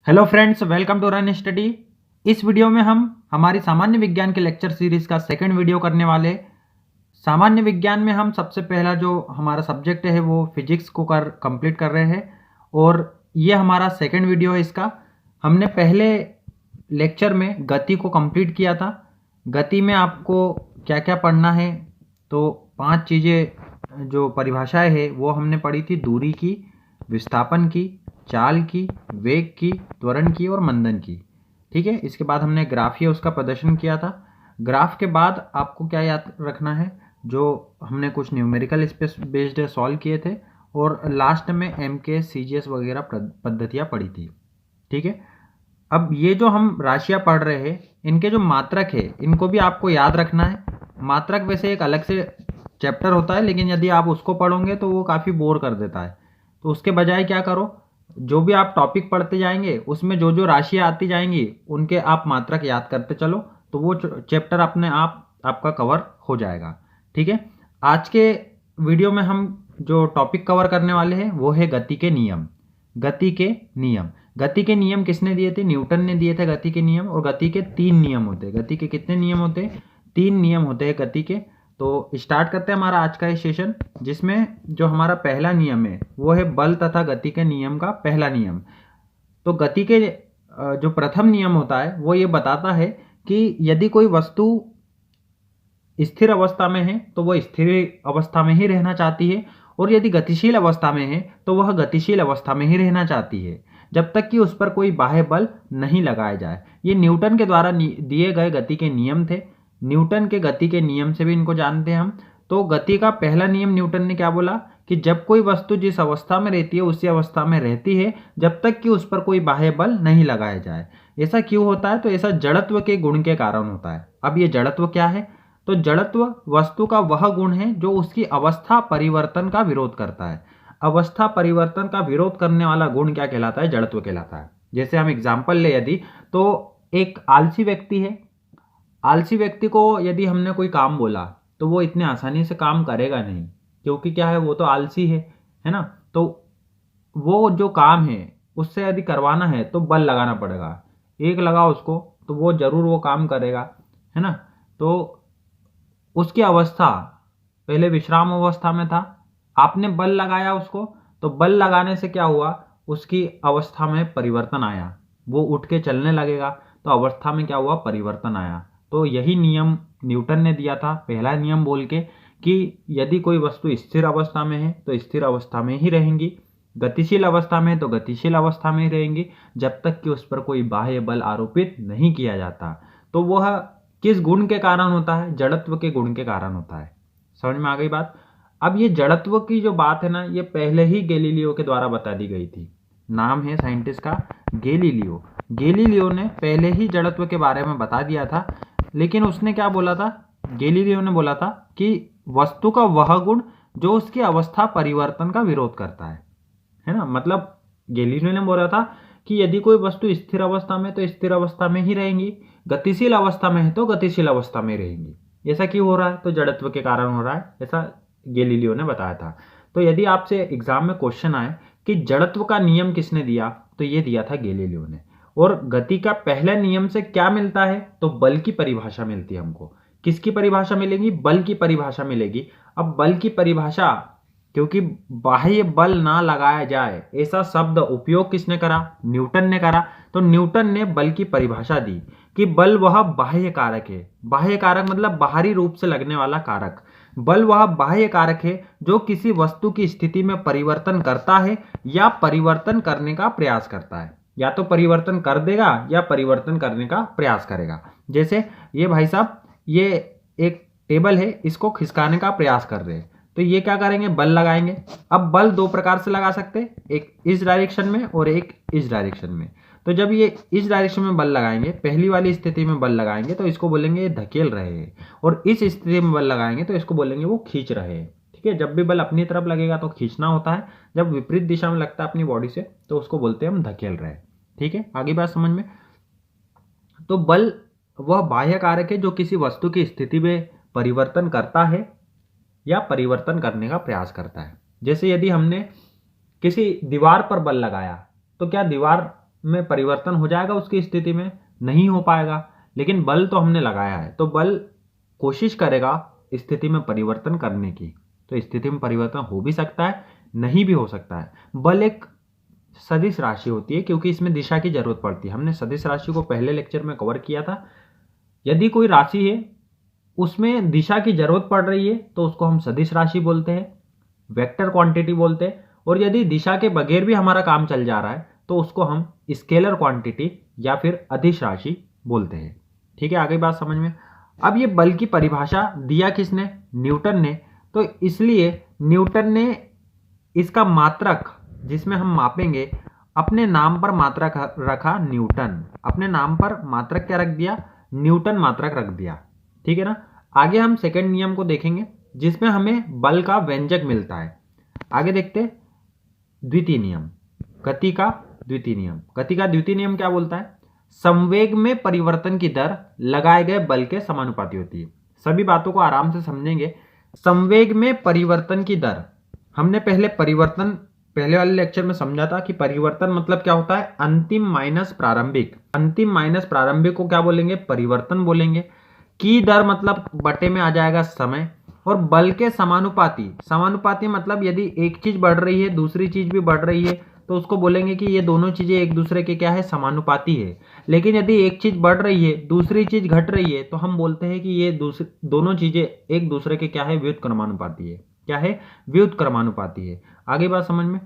Hello friends, welcome to run study. इस video में हम हमारी सामान्य विज्ञान के लेक्चर सीरीज का सेकंड वीडियो करने वाले। सामान्य विज्ञान में हम सबसे पहला जो हमारा सब्जेक्ट है वो फिजिक्स को कंप्लीट कर रहे हैं और ये हमारा सेकंड वीडियो है इसका। हमने पहले लेक्चर में गति को कंप्लीट किया था। गति में आपको क्या क्या पढ़ना है, तो 5 चीज़ें जो परिभाषाएं है वो हमने पढ़ी थी। दूरी की, विस्थापन की, चाल की, वेग की, त्वरण की और मंदन की। ठीक है, इसके बाद हमने ग्राफ या उसका प्रदर्शन किया था। ग्राफ के बाद आपको क्या याद रखना है, जो हमने कुछ न्यूमेरिकल स्पेस बेस्ड सॉल्व किए थे और लास्ट में MK CGS वगैरह पद्धतियाँ पढ़ी थी। ठीक है, अब ये जो हम राशियाँ पढ़ रहे हैं इनके जो मात्रक है इनको भी आपको याद रखना है। मात्रक वैसे एक अलग से चैप्टर होता है, लेकिन यदि आप उसको पढ़ोगे तो वो काफ़ी बोर कर देता है। तो उसके बजाय क्या करो, जो भी आप टॉपिक पढ़ते जाएंगे उसमें जो जो राशियाँ आती जाएंगी उनके आप मात्रक याद करते चलो, तो वो चैप्टर अपने आप आपका कवर हो जाएगा। ठीक है, आज के वीडियो में हम जो टॉपिक कवर करने वाले हैं वो है गति के नियम। गति के नियम, गति के नियम किसने दिए थे? न्यूटन ने दिए थे गति के नियम। और गति के 3 नियम होते हैं। गति के कितने नियम होते हैं? 3 नियम होते हैं गति के। तो स्टार्ट करते हैं हमारा आज का ये सेशन, जिसमें जो हमारा पहला नियम है वो है बल तथा गति के नियम का पहला नियम। तो गति के जो प्रथम नियम होता है वो ये बताता है कि यदि कोई वस्तु स्थिर अवस्था में है तो वह स्थिर अवस्था में ही रहना चाहती है, और यदि गतिशील अवस्था में है तो वह गतिशील अवस्था में ही रहना चाहती है, जब तक कि उस पर कोई बाह्य बल नहीं लगाया जाए। ये न्यूटन के द्वारा दिए गए गति के नियम थे। न्यूटन के गति के नियम से भी इनको जानते हैं हम। तो गति का पहला नियम न्यूटन ने क्या बोला कि जब कोई वस्तु जिस अवस्था में रहती है उसी अवस्था में रहती है जब तक कि उस पर कोई बाह्य बल नहीं लगाया जाए। ऐसा क्यों होता है? तो ऐसा जड़त्व के गुण के कारण होता है। अब ये जड़त्व क्या है? तो जड़त्व वस्तु का वह गुण है जो उसकी अवस्था परिवर्तन का विरोध करता है। अवस्था परिवर्तन का विरोध करने वाला गुण क्या कहलाता है? जड़त्व कहलाता है। जैसे हम एग्जाम्पल ले यदि, तो एक आलसी व्यक्ति है। आलसी व्यक्ति को यदि हमने कोई काम बोला तो वो इतने आसानी से काम करेगा नहीं, क्योंकि क्या है, वो तो आलसी है ना। तो वो जो काम है उससे यदि करवाना है तो बल लगाना पड़ेगा। एक लगाओ उसको तो वो जरूर वो काम करेगा, है ना। तो उसकी अवस्था पहले विश्राम अवस्था में था, आपने बल लगाया उसको, तो बल लगाने से क्या हुआ, उसकी अवस्था में परिवर्तन आया, वो उठ के चलने लगेगा, तो अवस्था में क्या हुआ, परिवर्तन आया। तो यही नियम न्यूटन ने दिया था पहला नियम बोल के कि यदि कोई वस्तु स्थिर अवस्था में है तो स्थिर अवस्था में ही रहेंगी, गतिशील अवस्था में है तो गतिशील अवस्था में ही रहेंगी, जब तक कि उस पर कोई बाह्य बल आरोपित नहीं किया जाता। तो वह किस गुण के कारण होता है? जड़त्व के गुण के कारण होता है। समझ में आ गई बात? अब ये जड़त्व की जो बात है ना, ये पहले ही गैलीलियो के द्वारा बता दी गई थी। नाम है साइंटिस्ट का गैलीलियो। गैलीलियो ने पहले ही जड़त्व के बारे में बता दिया था, लेकिन उसने क्या बोला था? गैलीलियो ने बोला था कि वस्तु का वह गुण जो उसकी अवस्था परिवर्तन का विरोध करता है ना। मतलब गैलीलियो ने बोला था कि यदि कोई वस्तु स्थिर अवस्था में तो स्थिर अवस्था में ही रहेंगी, गतिशील अवस्था में है तो गतिशील अवस्था में रहेंगी। ऐसा क्यों हो रहा है? तो जड़त्व के कारण हो रहा है, ऐसा गैलीलियो ने बताया था। तो यदि आपसे एग्जाम में क्वेश्चन आए कि जड़त्व का नियम किसने दिया, तो ये दिया था गैलीलियो ने। और गति का पहले नियम से क्या मिलता है? तो बल की परिभाषा मिलती है हमको। किसकी परिभाषा मिलेगी? बल की परिभाषा मिलेगी। अब बल की परिभाषा, क्योंकि बाह्य बल ना लगाया जाए ऐसा शब्द उपयोग किसने करा? न्यूटन ने करा। तो न्यूटन ने बल की परिभाषा दी कि बल वह बाह्य कारक है। बाह्य कारक मतलब बाहरी रूप से लगने वाला कारक। बल वह बाह्य कारक है जो किसी वस्तु की स्थिति में परिवर्तन करता है या परिवर्तन करने का प्रयास करता है। या तो परिवर्तन कर देगा या परिवर्तन करने का प्रयास करेगा। जैसे ये भाई साहब, ये एक टेबल है, इसको खिसकाने का प्रयास कर रहे हैं, तो ये क्या करेंगे? बल लगाएंगे। अब बल 2 प्रकार से लगा सकते हैं, एक इस डायरेक्शन में और एक इस डायरेक्शन में। तो जब ये इस डायरेक्शन में बल लगाएंगे, पहली वाली स्थिति में बल लगाएंगे तो इसको बोलेंगे ये धकेल रहे हैं, और इस स्थिति में बल लगाएंगे तो इसको बोलेंगे वो खींच रहे हैं। ठीक है, जब भी बल अपनी तरफ लगेगा तो खींचना होता है, जब विपरीत दिशा में लगता है अपनी बॉडी से तो उसको बोलते हैं हम धकेल रहे हैं। ठीक है, आगे बात समझ में। तो बल वह बाह्य कारक है जो किसी वस्तु की स्थिति में परिवर्तन करता है या परिवर्तन करने का प्रयास करता है। जैसे यदि हमने किसी दीवार पर बल लगाया तो क्या दीवार में परिवर्तन हो जाएगा उसकी स्थिति में? नहीं हो पाएगा। लेकिन बल तो हमने लगाया है, तो बल कोशिश करेगा स्थिति में परिवर्तन करने की। तो स्थिति में परिवर्तन हो भी सकता है, नहीं भी हो सकता है। बल एक सदिश राशि होती है क्योंकि इसमें दिशा की जरूरत पड़ती है। हमने सदिश राशि को पहले लेक्चर में कवर किया था। यदि कोई राशि है उसमें दिशा की जरूरत पड़ रही है तो उसको हम सदिश राशि बोलते हैं, वेक्टर क्वांटिटी बोलते हैं। और यदि दिशा के बगैर भी हमारा काम चल जा रहा है तो उसको हम स्केलर क्वांटिटी या फिर अदिश राशि बोलते हैं। ठीक है, आगे बात समझ में। अब ये बल की परिभाषा दिया किसने? न्यूटन ने। तो इसलिए न्यूटन ने इसका मात्रक जिसमें हम मापेंगे, अपने नाम पर मात्रक रखा न्यूटन। अपने नाम पर मात्रक क्या रख दिया? न्यूटन मात्रक रख दिया। ठीक है ना। आगे हम सेकंड नियम को देखेंगे जिसमें हमें बल का व्यंजक मिलता है। आगे देखते हैं द्वितीय नियम, गति का द्वितीय नियम। गति का द्वितीय नियम क्या बोलता है? संवेग में परिवर्तन की दर लगाए गए बल के समानुपाती होती है। सभी बातों को आराम से समझेंगे। संवेग में परिवर्तन की दर, हमने पहले वाले लेक्चर में समझा था कि परिवर्तन मतलब क्या होता है? अंतिम माइनस प्रारंभिक। अंतिम माइनस प्रारंभिक को क्या बोलेंगे? परिवर्तन बोलेंगे। की दर मतलब बटे में आ जाएगा समय। और बल के समानुपाती, समानुपाती मतलब यदि एक चीज बढ़ रही है दूसरी चीज भी बढ़ रही है तो उसको बोलेंगे कि ये दोनों चीजें एक दूसरे के क्या है? समानुपाती है। लेकिन यदि एक चीज बढ़ रही है दूसरी चीज घट रही है तो हम बोलते हैं कि ये दोनों चीजें एक दूसरे के क्या है? व्युत्क्रमानुपाती है। क्या है? व्युत्क्रमानुपाती है। आगे बात समझ में।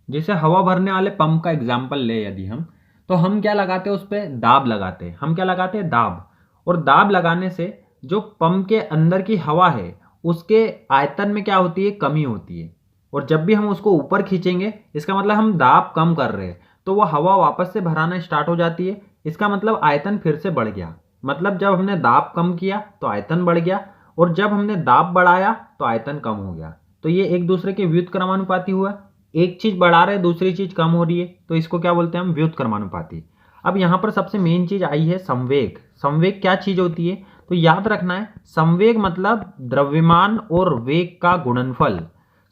जैसे हवा भरने वाले पंप का एग्जाम्पल ले यदि हम, तो हम क्या लगाते हैं? उस पर दाब लगाते हैं। हम क्या लगाते हैं? दाब। और दाब लगाने से जो पंप के अंदर की हवा है उसके आयतन में क्या होती है? कमी होती है। और जब भी हम उसको ऊपर खींचेंगे इसका मतलब हम दाब कम कर रहे हैं, तो वो हवा वापस से भराना स्टार्ट हो जाती है। इसका मतलब आयतन फिर से बढ़ गया। मतलब जब हमने दाब कम किया तो आयतन बढ़ गया, और जब हमने दाब बढ़ाया तो आयतन कम हो गया। तो ये एक दूसरे के व्युत्क्रमानुपाती हुआ। एक चीज बढ़ा रहे दूसरी चीज कम हो रही है, तो इसको क्या बोलते हैं हम? व्युत्क्रमानुपाती। अब यहां पर सबसे मेन चीज आई है संवेग। संवेग क्या चीज होती है? तो याद रखना है, संवेग मतलब द्रव्यमान और वेग का गुणनफल।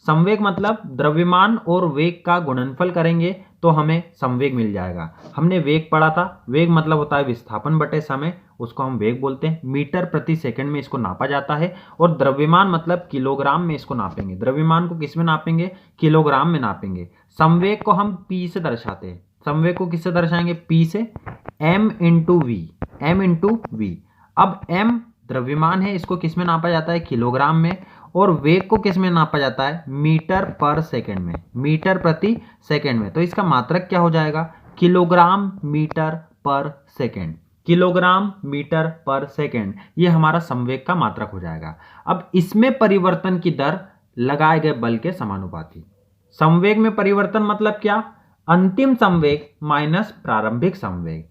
संवेग मतलब द्रव्यमान और वेग का गुणनफल करेंगे तो हमें संवेग मिल जाएगा। हमने वेग पढ़ा था। वेग मतलब होता है विस्थापन बटे समय, उसको हम वेग बोलते हैं। मीटर प्रति सेकंड में इसको नापा जाता है। और द्रव्यमान मतलब किलोग्राम में इसको नापेंगे। द्रव्यमान को किस में नापेंगे? किलोग्राम में नापेंगे। संवेग को हम पी से दर्शाते हैं। संवेग को किससे दर्शाएंगे? पी से। m into V, m into V. अब m द्रव्यमान है, इसको किस में नापा जाता है? किलोग्राम में। और वेग को किस में नापा जाता है? मीटर पर सेकंड में, मीटर प्रति सेकंड में। तो इसका मात्रक क्या हो जाएगा? किलोग्राम मीटर पर सेकंड। किलोग्राम मीटर पर सेकंड, ये हमारा संवेग का मात्रक हो जाएगा। अब इसमें परिवर्तन की दर लगाए गए बल के समानुपाती। संवेग में परिवर्तन मतलब क्या? अंतिम संवेग माइनस प्रारंभिक संवेग।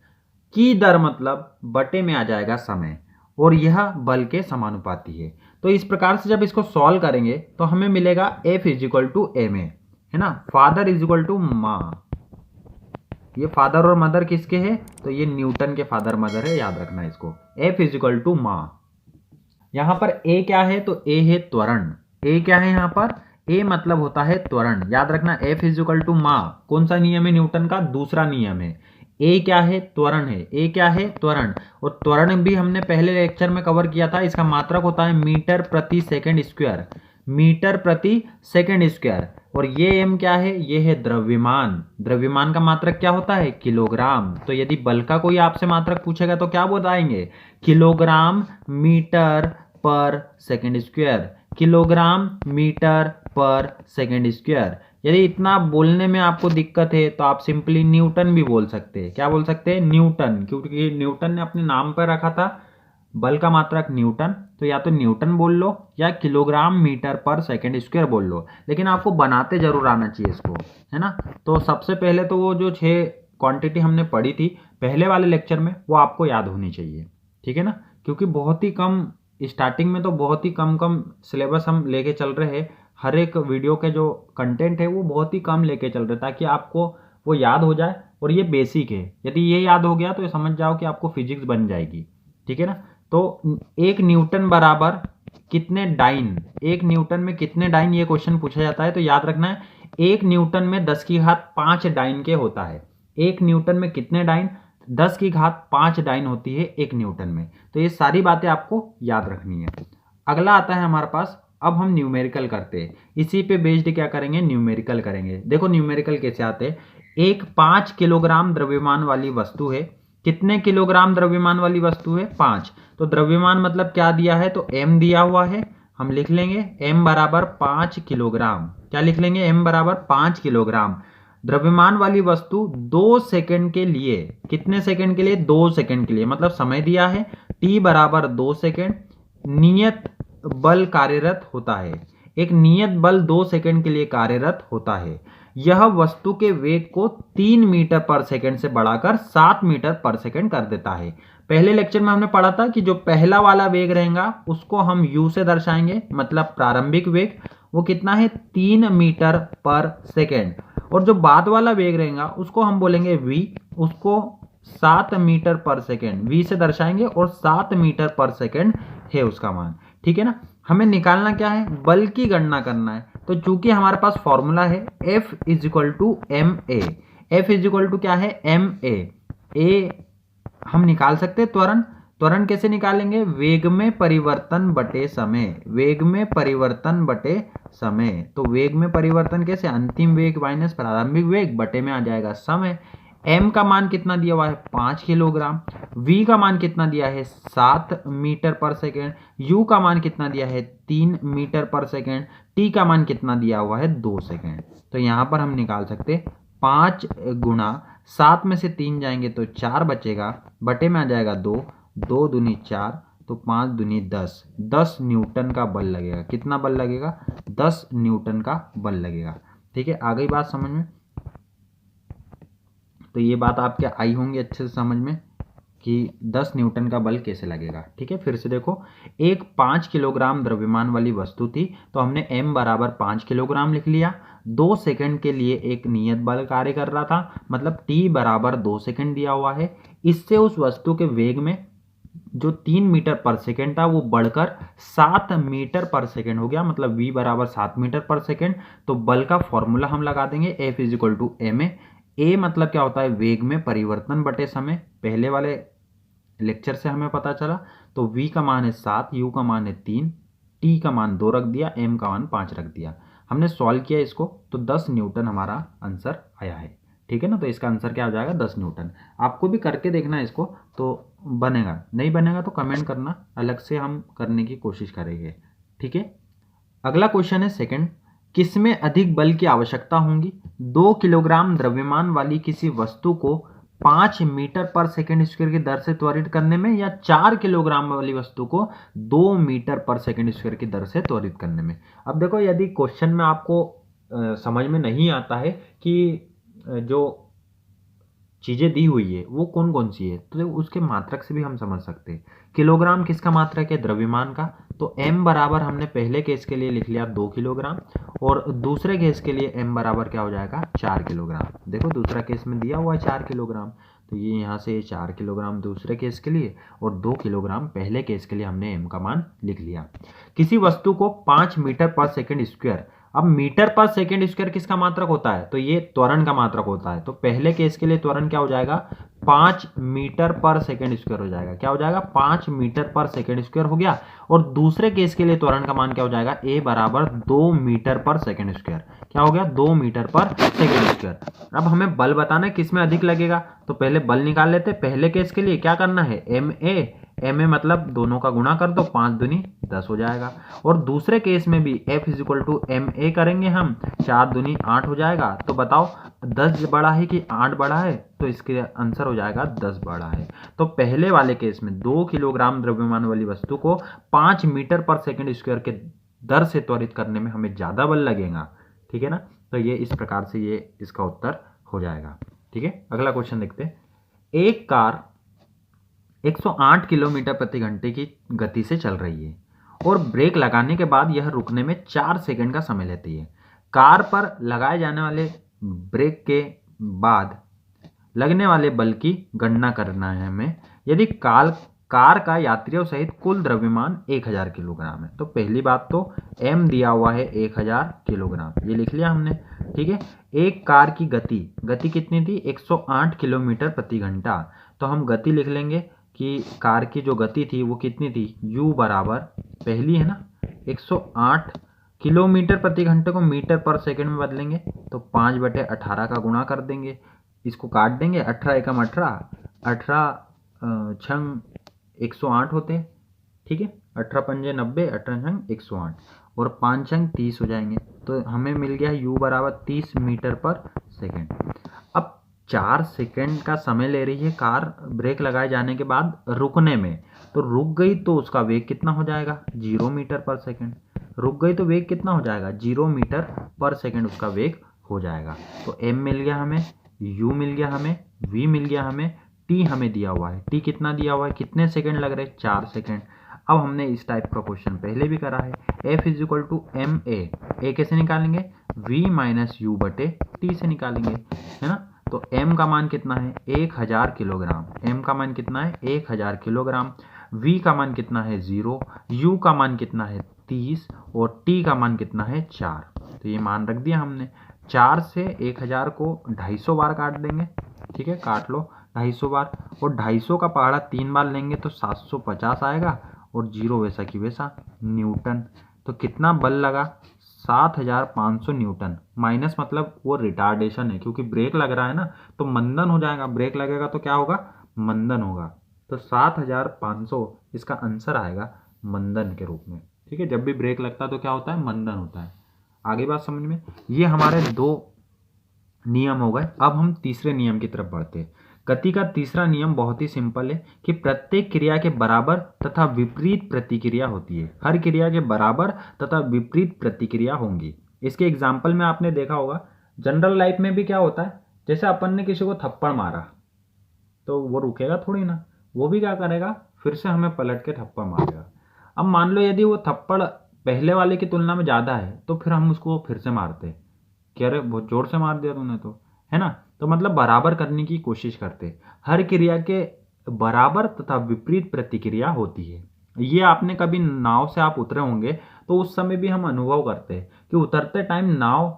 की दर मतलब बटे में आ जाएगा समय, और यह बल के समानुपाती है। तो इस प्रकार से जब इसको सॉल्व करेंगे तो हमें मिलेगा F is equal to M A, है ना। फादर इज इक्वल टू माँ। ये फादर और मदर किसके हैं? तो ये न्यूटन के फादर मदर है, याद रखना इसको। F इज इक्वल टू माँ। यहां पर A क्या है? तो A है त्वरण। A क्या है यहाँ पर? A मतलब होता है त्वरण। याद रखना F इज इक्वल टू माँ। कौन सा नियम है न्यूटन का? दूसरा नियम है। A क्या है? त्वरण है। A क्या है? त्वरण। और त्वरण भी हमने पहले लेक्चर में कवर किया था। इसका मात्रक होता है मीटर प्रति सेकंड स्क्वायर, मीटर प्रति सेकंड स्क्वायर। और ये m क्या है? ये है द्रव्यमान। द्रव्यमान का मात्रक क्या होता है? किलोग्राम। तो यदि बल का कोई आपसे मात्रक पूछेगा तो क्या बताएंगे? किलोग्राम मीटर पर सेकंड स्क्वायर। किलोग्राम मीटर पर सेकंड स्क्वायर। यदि इतना बोलने में आपको दिक्कत है तो आप सिंपली न्यूटन भी बोल सकते हैं। क्या बोल सकते हैं? न्यूटन, क्योंकि न्यूटन ने अपने नाम पर रखा था बल का मात्रक न्यूटन। तो या तो न्यूटन बोल लो या किलोग्राम मीटर पर सेकंड स्क्वायर बोल लो, लेकिन आपको बनाते जरूर आना चाहिए इसको, है ना। तो सबसे पहले तो वो जो 6 क्वांटिटी हमने पढ़ी थी पहले वाले लेक्चर में, वो आपको याद होनी चाहिए। ठीक है ना, क्योंकि बहुत ही कम स्टार्टिंग में तो बहुत ही कम सिलेबस हम लेके चल रहे हैं। हर एक वीडियो के जो कंटेंट है वो बहुत ही कम लेके चल रहे हैं ताकि आपको वो याद हो जाए। और ये बेसिक है, यदि ये याद हो गया तो ये समझ जाओ कि आपको फिजिक्स बन जाएगी। ठीक है ना। तो 1 न्यूटन बराबर कितने डाइन, 1 न्यूटन में कितने डाइन, ये क्वेश्चन पूछा जाता है। तो याद रखना है 1 न्यूटन में 10 की घात 5 डाइन के होता है। 1 न्यूटन में कितने डाइन? 10 की घात 5 डाइन होती है 1 न्यूटन में। तो ये सारी बातें आपको याद रखनी है। अगला आता है हमारे पास, अब हम न्यूमेरिकल करते हैं। इसी पे बेस्ड क्या करेंगे? न्यूमेरिकल करेंगे। देखो न्यूमेरिकल कैसे आते हैं। एक 5 किलोग्राम द्रव्यमान वाली वस्तु है। कितने किलोग्राम द्रव्यमान वाली वस्तु है? 5। तो द्रव्यमान मतलब क्या दिया है? तो m दिया हुआ है, हम लिख लेंगे m बराबर 5 किलोग्राम। क्या लिख लेंगे? m बराबर 5 किलोग्राम। द्रव्यमान वाली वस्तु 2 सेकंड के लिए, कितने सेकंड के लिए? 2 सेकंड के लिए, मतलब समय दिया है t बराबर 2 सेकंड, नियत बल कार्यरत होता है। एक नियत बल 2 सेकंड के लिए कार्यरत होता है। यह वस्तु के वेग को 3 मीटर पर सेकंड से बढ़ाकर 7 मीटर पर सेकंड कर देता है। पहले लेक्चर में हमने पढ़ा था कि जो पहला वाला वेग रहेगा उसको हम u से दर्शाएंगे, मतलब प्रारंभिक वेग, वो कितना है? 3 मीटर पर सेकंड। और जो बाद वाला वेग रहेगा उसको हम बोलेंगे v, उसको 7 मीटर पर सेकंड v से दर्शाएंगे और 7 मीटर पर सेकंड है उसका मान। ठीक है ना। हमें निकालना क्या है? बल की गणना करना है। तो चूंकि हमारे पास फॉर्मूला है F is equal to M A. F is equal to क्या है? एम ए हम निकाल सकते हैं त्वरण। त्वरण कैसे निकालेंगे? वेग में परिवर्तन बटे समय। वेग में परिवर्तन बटे समय। तो वेग में परिवर्तन कैसे? अंतिम वेग माइनस प्रारंभिक वेग बटे में आ जाएगा समय। m का मान कितना दिया हुआ है? 5 किलोग्राम। v का मान कितना दिया है? 7 मीटर पर सेकेंड। u का मान कितना दिया है? 3 मीटर पर सेकेंड। t का मान कितना दिया हुआ है? 2 सेकेंड। तो यहाँ पर हम निकाल सकते 5 गुणा 7 में से 3 जाएंगे तो 4 बचेगा, बटे में आ जाएगा 2, 2 दूनी 4, तो 5 दूनी 10। 10 न्यूटन का बल लगेगा। कितना बल लगेगा? 10 न्यूटन का बल लगेगा। ठीक है, आ गई बात समझ में? तो ये बात आपके आई होंगी अच्छे से समझ में कि 10 न्यूटन का बल कैसे लगेगा। ठीक है, फिर से देखो, एक 5 किलोग्राम द्रव्यमान वाली वस्तु थी, तो हमने m बराबर 5 किलोग्राम लिख लिया। 2 सेकंड के लिए एक नियत बल कार्य कर रहा था, मतलब t बराबर 2 सेकंड दिया हुआ है। इससे उस वस्तु के वेग में जो 3 मीटर पर सेकंड था वो बढ़कर 7 मीटर पर सेकंड हो गया, मतलब v बराबर 7 मीटर पर सेकंड। तो बल का फॉर्मूला हम लगा देंगे F is equal to M A. मतलब क्या होता है? वेग में परिवर्तन बटे समय। पहले वाले लेक्चर से हमें पता चला। तो v का मान है 7, u का मान है 3, t का मान 2 रख दिया, m का मान 5 रख दिया। हमने सॉल्व किया इसको तो 10 न्यूटन हमारा आंसर आया है। ठीक है ना। तो इसका आंसर क्या आ जाएगा? 10 न्यूटन। आपको भी करके देखना है इसको, तो बनेगा। नहीं बनेगा तो कमेंट करना, अलग से हम करने की कोशिश करेंगे। ठीक है। अगला क्वेश्चन है सेकंड, किसमें अधिक बल की आवश्यकता होगी? 2 किलोग्राम द्रव्यमान वाली किसी वस्तु को 5 मीटर पर सेकंड स्क्वायर की दर से त्वरित करने में, या 4 किलोग्राम वाली वस्तु को 2 मीटर पर सेकंड स्क्वायर की दर से त्वरित करने में। अब देखो, यदि क्वेश्चन में आपको समझ में नहीं आता है कि जो चीज़ें दी हुई है वो कौन कौन सी है, तो उसके मात्रक से भी हम समझ सकते हैं। किलोग्राम किसका मात्रक है? द्रव्यमान का। तो m बराबर हमने पहले केस के लिए लिख लिया 2 किलोग्राम, और दूसरे केस के लिए m बराबर क्या हो जाएगा? 4 किलोग्राम। देखो दूसरा केस में दिया हुआ है 4 किलोग्राम, तो ये यहाँ से 4 किलोग्राम दूसरे केस के लिए और 2 किलोग्राम पहले केस के लिए हमने m का मान लिख लिया। किसी वस्तु को 5 मीटर पर सेकेंड स्क्वायर, अब मीटर पर सेकेंड स्क्वायर किसका मात्रक होता है? तो ये त्वरण का मात्रक होता है। तो पहले केस के लिए त्वरण क्या हो जाएगा? 5 मीटर पर सेकेंड स्क्वायर हो जाएगा। क्या हो जाएगा? 5 मीटर पर सेकेंड स्क्वायर हो गया। और दूसरे केस के लिए त्वरण का मान क्या हो जाएगा? a बराबर 2 मीटर पर सेकेंड स्क्वायर। क्या हो गया? 2 मीटर पर सेकेंड स्क्वायर। अब हमें बल बताना है किस में अधिक लगेगा, तो पहले बल निकाल लेते। पहले केस के लिए क्या करना है? एम ए मतलब दोनों का गुणा कर दो, 5 दूनी 10 हो जाएगा। और दूसरे केस में भी F is equal to M A करेंगे हम, 4 दूनी 8 हो जाएगा। तो बताओ 10 बड़ा है कि 8 बड़ा है? तो इसके आंसर हो जाएगा 10 बड़ा है। तो पहले वाले केस में 2 किलोग्राम द्रव्यमान वाली वस्तु को 5 मीटर पर सेकेंड स्क्वायर के दर से त्वरित करने में हमें ज़्यादा बल लगेगा। ठीक है ना। तो ये इस प्रकार से ये इसका उत्तर हो जाएगा। ठीक है, अगला क्वेश्चन देखते हैं। एक कार 108 किलोमीटर प्रति घंटे की गति से चल रही है और ब्रेक लगाने के बाद यह रुकने में 4 सेकंड का समय लेती है। कार पर लगाए जाने वाले ब्रेक के बाद लगने वाले बल की गणना करना है हमें। यदि कार कार का यात्रियों सहित कुल द्रव्यमान 1000 किलोग्राम है। तो पहली बात तो m दिया हुआ है 1000 किलोग्राम, ये लिख लिया हमने। ठीक है, एक कार की गति कितनी थी? 108 किलोमीटर प्रति घंटा। तो हम गति लिख लेंगे कि कार की जो गति थी वो कितनी थी? u बराबर, पहली है ना, 108 किलोमीटर प्रति घंटे को मीटर पर सेकंड में बदलेंगे तो 5/18 का गुणा कर देंगे, इसको काट देंगे, 18 एकम 18, 18 छंग 108 होते हैं। ठीक है, 18 पंजे 90, 18 छंग 108 और 5 छंग 30 हो जाएंगे। तो हमें मिल गया u बराबर 30 मीटर पर सेकंड। अब 4 सेकंड का समय ले रही है कार ब्रेक लगाए जाने के बाद रुकने में, तो रुक गई तो उसका वेग कितना हो जाएगा? 0 मीटर पर सेकंड। रुक गई तो वेग कितना हो जाएगा? 0 मीटर पर सेकंड उसका वेग हो जाएगा। तो m मिल गया हमें, u मिल गया हमें, v मिल गया हमें, t हमें दिया हुआ है। t कितना दिया हुआ है? कितने सेकंड लग रहे? 4 सेकंड। अब हमने इस टाइप का क्वेश्चन पहले भी करा है। F is equal to M A कैसे निकालेंगे? v माइनस यू बटे टी से निकालेंगे, है ना। तो m का मान कितना है? 1000 किलोग्राम। m का मान कितना है? 1000 किलोग्राम। v का मान कितना है? 0। u का मान कितना है? 30 और t का मान कितना है? 4। तो ये मान रख दिया हमने। 4 से 1000 को 250 बार काट देंगे। ठीक है, काट लो 250 बार, और 250 का पहाड़ा 3 बार लेंगे तो 750 आएगा, और 0 वैसा की वैसा न्यूटन। तो कितना बल लगा? 7500 न्यूटन। माइनस मतलब वो रिटार्डेशन है, क्योंकि ब्रेक लग रहा है ना, तो मंदन हो जाएगा। ब्रेक लगेगा तो क्या होगा? मंदन होगा। तो 7500 इसका आंसर आएगा मंदन के रूप में। ठीक है, जब भी ब्रेक लगता है तो क्या होता है? मंदन होता है। आगे बात समझ में। ये हमारे 2 नियम हो गए। अब हम तीसरे नियम की तरफ बढ़ते हैं। गति का तीसरा नियम बहुत ही सिंपल है कि प्रत्येक क्रिया के बराबर तथा विपरीत प्रतिक्रिया होती है। हर क्रिया के बराबर तथा विपरीत प्रतिक्रिया होंगी। इसके एग्जाम्पल में आपने देखा होगा, जनरल लाइफ में भी क्या होता है, जैसे अपन ने किसी को थप्पड़ मारा तो वो रुकेगा थोड़ी ना, वो भी क्या करेगा? फिर से हमें पलट के थप्पड़ मारेगा। अब मान लो यदि वो थप्पड़ पहले वाले की तुलना में ज़्यादा है तो फिर हम उसको फिर से मारते, कह रहे बहुत जोर से मार दिया तूने, तो है ना। तो मतलब बराबर करने की कोशिश करते। हर क्रिया के बराबर तथा विपरीत प्रतिक्रिया होती है। ये आपने कभी नाव से आप उतरे होंगे तो उस समय भी हम अनुभव करते हैं कि उतरते टाइम नाव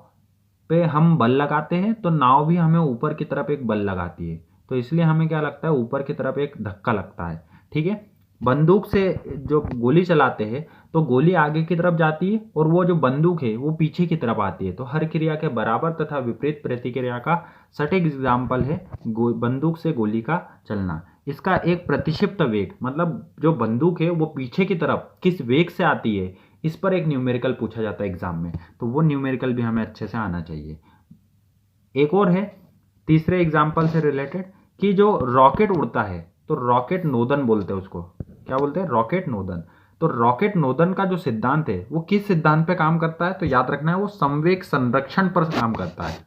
पे हम बल लगाते हैं तो नाव भी हमें ऊपर की तरफ एक बल लगाती है। तो इसलिए हमें क्या लगता है? ऊपर की तरफ एक धक्का लगता है। ठीक है, बंदूक से जो गोली चलाते हैं तो गोली आगे की तरफ जाती है और वो जो बंदूक है वो पीछे की तरफ आती है। तो हर क्रिया के बराबर तथा विपरीत प्रतिक्रिया का सटीक एग्जाम्पल है बंदूक से गोली का चलना। इसका एक प्रतिक्षिप्त वेग, मतलब जो बंदूक है वो पीछे की तरफ किस वेग से आती है, इस पर एक न्यूमेरिकल पूछा जाता है एग्जाम में। तो वो न्यूमेरिकल भी हमें अच्छे से आना चाहिए। एक और है तीसरे एग्जाम्पल से रिलेटेड कि जो रॉकेट उड़ता है तो रॉकेट नोदन बोलते हैं उसको। क्या बोलते हैं? रॉकेट नोदन। तो रॉकेट नोदन का जो सिद्धांत है वो किस सिद्धांत पे काम करता है? तो याद रखना है, वो संवेग संरक्षण पर काम करता है।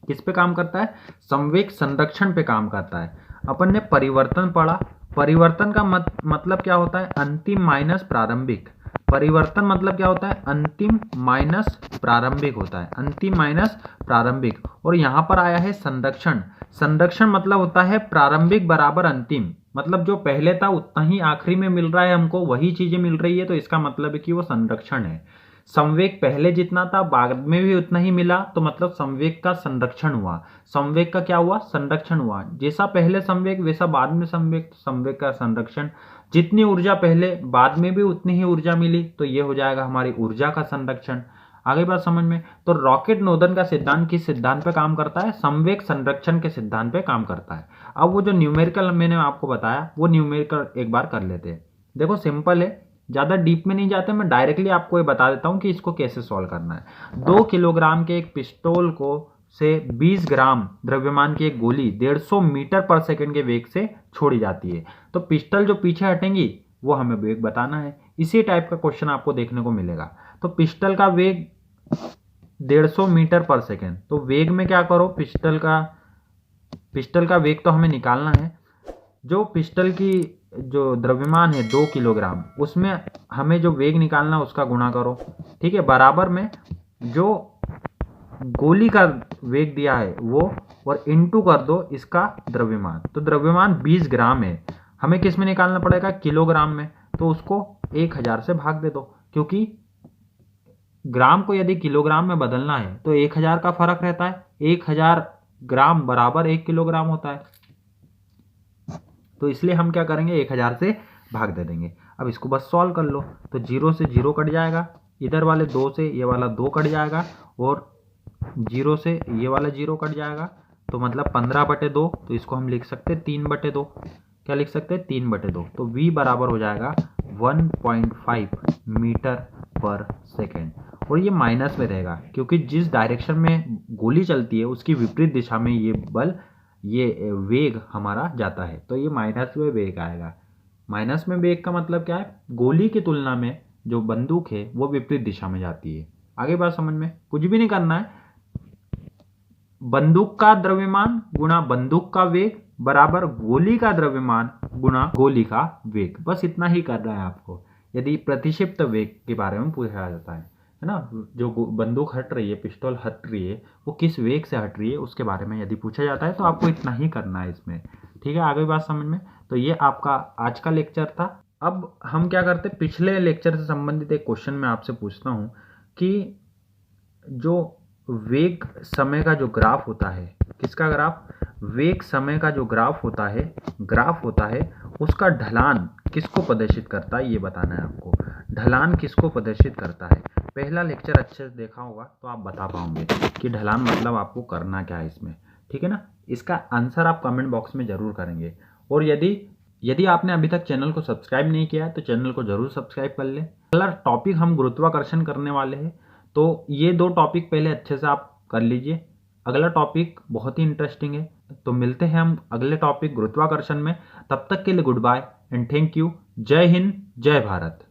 किस पे काम करता है? संवेग संरक्षण पे काम करता है। अपन ने परिवर्तन पढ़ा। परिवर्तन का मतलब क्या होता है? अंतिम माइनस प्रारंभिक। परिवर्तन मतलब क्या होता है? अंतिम माइनस प्रारंभिक होता है, अंतिम माइनस प्रारंभिक। और यहां पर आया है संरक्षण। संरक्षण मतलब होता है प्रारंभिक बराबर अंतिम, मतलब जो पहले था उतना ही आखिरी में मिल रहा है, हमको वही चीजें मिल रही है, तो इसका मतलब है कि वो संरक्षण है। संवेग पहले जितना था बाद में भी उतना ही मिला, तो मतलब संवेग का संरक्षण हुआ। संवेग का क्या हुआ? संरक्षण हुआ। जैसा पहले संवेग वैसा बाद में संवेग, संवेग का संरक्षण। जितनी ऊर्जा पहले बाद में भी उतनी ही ऊर्जा मिली, तो ये हो जाएगा हमारी ऊर्जा का संरक्षण। आगे बात समझ में। तो रॉकेट नोदन का सिद्धांत किस सिद्धांत पे काम करता है? संवेग संरक्षण के सिद्धांत पे काम करता है। अब वो जो न्यूमेरिकल मैंने आपको बताया वो न्यूमेरिकल एक बार कर लेते हैं। देखो सिंपल है, ज़्यादा डीप में नहीं जाते, मैं डायरेक्टली आपको ये बता देता हूँ कि इसको कैसे सॉल्व करना है। 2 किलोग्राम के एक पिस्टल को से 20 ग्राम द्रव्यमान की एक गोली 150 मीटर पर सेकंड के वेग से छोड़ी जाती है। तो पिस्टल जो पीछे हटेंगी वो हमें वेग बताना है। इसी टाइप का क्वेश्चन आपको देखने को मिलेगा। तो पिस्टल का वेग 150 मीटर पर सेकंड। तो वेग में क्या करो, पिस्टल का वेग तो हमें निकालना है। जो पिस्टल की जो द्रव्यमान है 2 किलोग्राम, उसमें हमें जो वेग निकालना है उसका गुणा करो। ठीक है, बराबर में जो गोली का वेग दिया है वो, और इनटू कर दो इसका द्रव्यमान। तो द्रव्यमान 20 ग्राम है, हमें किस में निकालना पड़ेगा, किलोग्राम में, तो उसको 1000 से भाग दे दो, क्योंकि ग्राम को यदि किलोग्राम में बदलना है तो 1000 का फर्क रहता है, 1000 ग्राम बराबर 1 किलोग्राम होता है, तो इसलिए हम क्या करेंगे, 1000 से भाग दे देंगे। अब इसको बस सॉल्व कर लो, तो 0 से 0 कट जाएगा, इधर वाले 2 से ये वाला 2 कट जाएगा, और 0 से ये वाला 0 कट जाएगा, तो मतलब 15/2, तो इसको हम लिख सकते हैं 3/2। क्या लिख सकते हैं, 3/2। तो v बराबर हो जाएगा 1.5 मीटर पर सेकेंड, और ये माइनस में रहेगा क्योंकि जिस डायरेक्शन में गोली चलती है उसकी विपरीत दिशा में ये बल, ये वेग हमारा जाता है, तो ये माइनस में वेग आएगा। माइनस में वेग का मतलब क्या है, गोली की तुलना में जो बंदूक है वो विपरीत दिशा में जाती है। आगे बात समझ में, कुछ भी नहीं करना है, बंदूक का द्रव्यमान गुणा बंदूक का वेग बराबर गोली का द्रव्यमान गुणा गोली का वेग, बस इतना ही करना है आपको। यदि प्रतिक्षिप्त वेग के बारे में पूछा जाता है ना, जो बंदूक हट रही है, पिस्टल हट रही है, वो किस वेग से हट रही है उसके बारे में यदि पूछा जाता है तो आपको इतना ही करना है इसमें, ठीक है। आगे बात समझ में, तो ये आपका आज का लेक्चर था। अब हम क्या करते, पिछले लेक्चर से संबंधित एक क्वेश्चन मैं आपसे पूछता हूँ कि जो वेग समय का जो ग्राफ होता है, किसका ग्राफ, वेग समय का जो ग्राफ होता है उसका ढलान किसको प्रदर्शित करता है, ये बताना है आपको। ढलान किसको प्रदर्शित करता है, पहला लेक्चर अच्छे से देखा होगा तो आप बता पाओगे कि ढलान मतलब आपको करना क्या है इसमें, ठीक है ना। इसका आंसर आप कमेंट बॉक्स में जरूर करेंगे, और यदि आपने अभी तक चैनल को सब्सक्राइब नहीं किया है तो चैनल को जरूर सब्सक्राइब कर ले। अगला टॉपिक हम गुरुत्वाकर्षण करने वाले हैं, तो ये 2 टॉपिक पहले अच्छे से आप कर लीजिए। अगला टॉपिक बहुत ही इंटरेस्टिंग है, तो मिलते हैं हम अगले टॉपिक गुरुत्वाकर्षण में। तब तक के लिए good bye and thank you. जय हिंद, जय भारत।